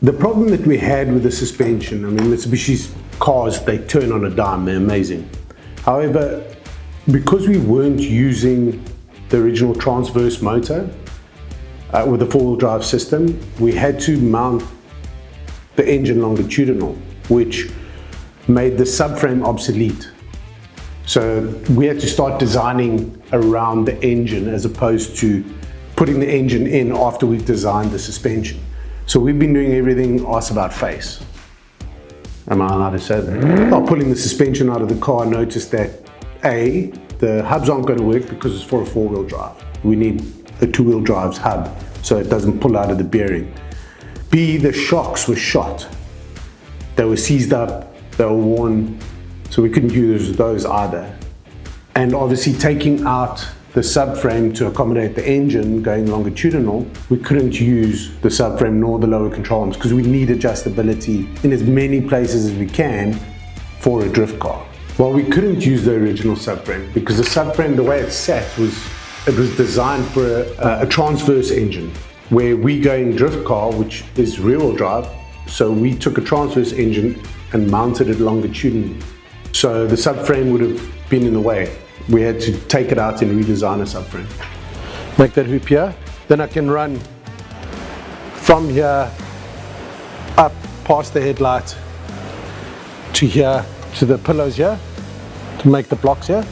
The problem that we had with the suspension, I mean, Mitsubishi's cars, they turn on a dime, they're amazing. However, because we weren't using the original transverse motor with the four-wheel drive system, we had to mount the engine longitudinal, which made the subframe obsolete. So we had to start designing around the engine as opposed to putting the engine in after we've designed the suspension. So we've been doing everything arse about face. Am I allowed to say that? Well, pulling the suspension out of the car, noticed that A, the hubs aren't going to work because it's for a four-wheel drive. We need a two-wheel drive's hub so it doesn't pull out of the bearing. B, the shocks were shot. They were seized up, they were worn, so we couldn't use those either. And obviously taking out the subframe to accommodate the engine going longitudinal, we couldn't use the subframe nor the lower control arms because we need adjustability in as many places as we can for a drift car. Well, we couldn't use the original subframe because the subframe, the way it sat, was designed for a transverse engine where we go in drift car, which is rear-wheel drive. So we took a transverse engine and mounted it longitudinally. So the subframe would have been in the way. We had to take it out and redesign a subframe. Make that hoop here. Then I can run from here up past the headlight to here, to the pillows here, to make the blocks here.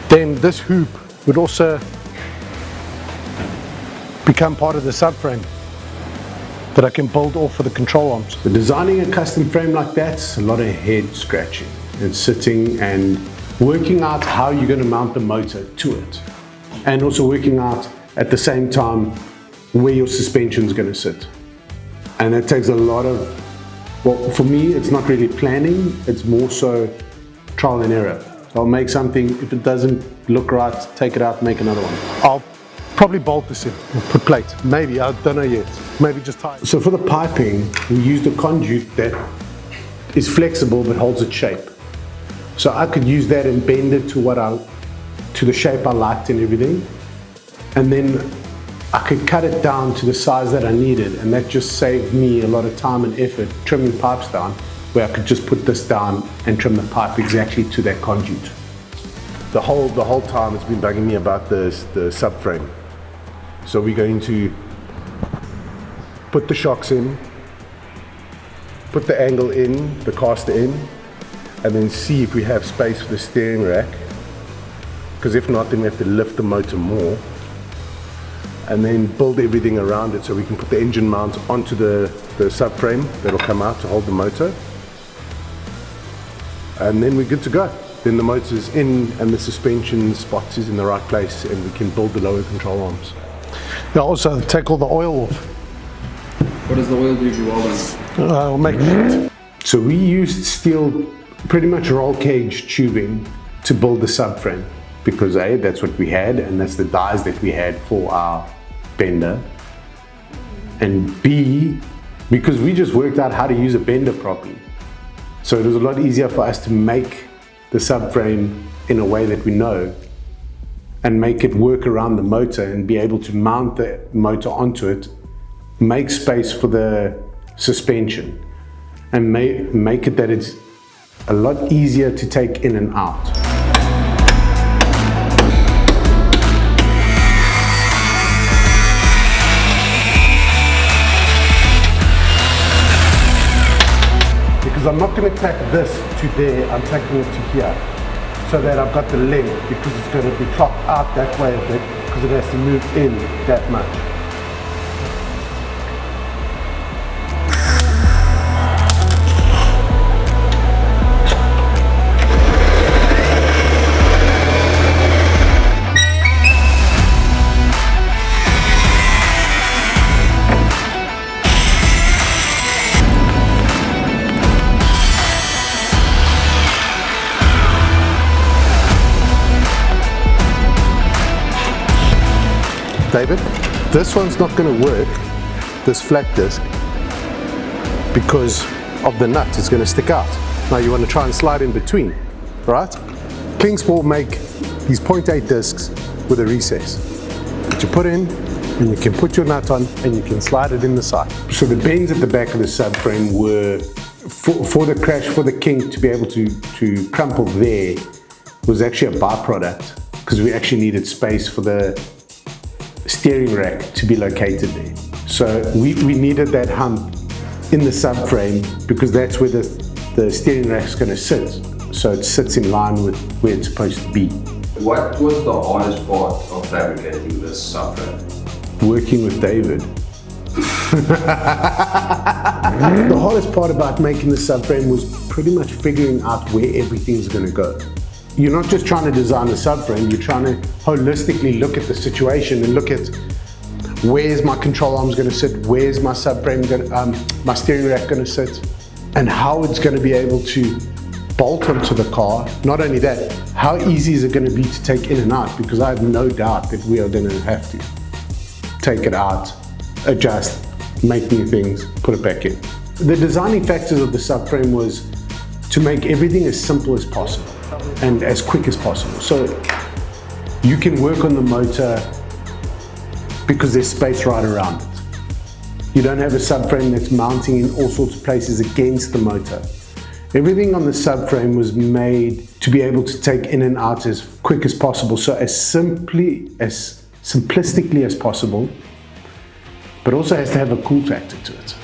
Then this hoop would also become part of the subframe that I can build off for the control arms. But designing a custom frame like that's a lot of head scratching and sitting and working out how you're going to mount the motor to it, and also working out at the same time where your suspension is going to sit. And that takes a lot of, well, for me it's not really planning, it's more so trial and error. I'll make something, if it doesn't look right, take it out, make another one. I'll probably bolt this in, or put plate, maybe, I don't know yet, maybe just tie it. So for the piping, we used a conduit that is flexible but holds its shape. So I could use that and bend it to the shape I liked and everything. And then I could cut it down to the size that I needed, and that just saved me a lot of time and effort trimming pipes down, where I could just put this down and trim the pipe exactly to that conduit. The whole time it's been bugging me about the subframe. So we're going to put the shocks in, put the angle in, the caster in, and then see if we have space for the steering rack, because if not, then we have to lift the motor more, and then build everything around it so we can put the engine mount onto the subframe that'll come out to hold the motor, and then we're good to go. Then the motor's in and the suspension spots is in the right place, and we can build the lower control arms. Yeah, also take all the oil off. What does the oil do to welding? I'll make it. So we used steel, pretty much roll cage tubing to build the subframe, because A, that's what we had, and that's the dies that we had for our bender, and B, because we just worked out how to use a bender properly. So it was a lot easier for us to make the subframe in a way that we know, and make it work around the motor and be able to mount the motor onto it, make space for the suspension, and make it that it's a lot easier to take in and out. Because I'm not going to tack this to there, I'm tacking it to here, so that I've got the length, because it's going to be chopped out that way a bit, because it has to move in that much. David, this one's not going to work, this flat disc, because of the nut. It's going to stick out. Now you want to try and slide in between, right? Kingsport make these 0.8 discs with a recess that you put in, and you can put your nut on and you can slide it in the side. So the bends at the back of the subframe were, for the crash, for the kink to be able to crumple there, was actually a byproduct, because we actually needed space for the steering rack to be located there. So we needed that hump in the subframe because that's where the steering rack is going to sit. So it sits in line with where it's supposed to be. What was the hardest part of fabricating this subframe? Working with David. The hardest part about making the subframe was pretty much figuring out where everything's going to go. You're not just trying to design the subframe, you're trying to holistically look at the situation and look at where's my control arms going to sit, where's my subframe going to, my steering rack going to sit, and how it's going to be able to bolt onto the car. Not only that, how easy is it going to be to take in and out, because I have no doubt that we are going to have to take it out, adjust, make new things, put it back in. The designing factors of the subframe was to make everything as simple as possible and as quick as possible. So you can work on the motor because there's space right around it. You don't have a subframe that's mounting in all sorts of places against the motor. Everything on the subframe was made to be able to take in and out as quick as possible, so as simplistically as possible, but also has to have a cool factor to it.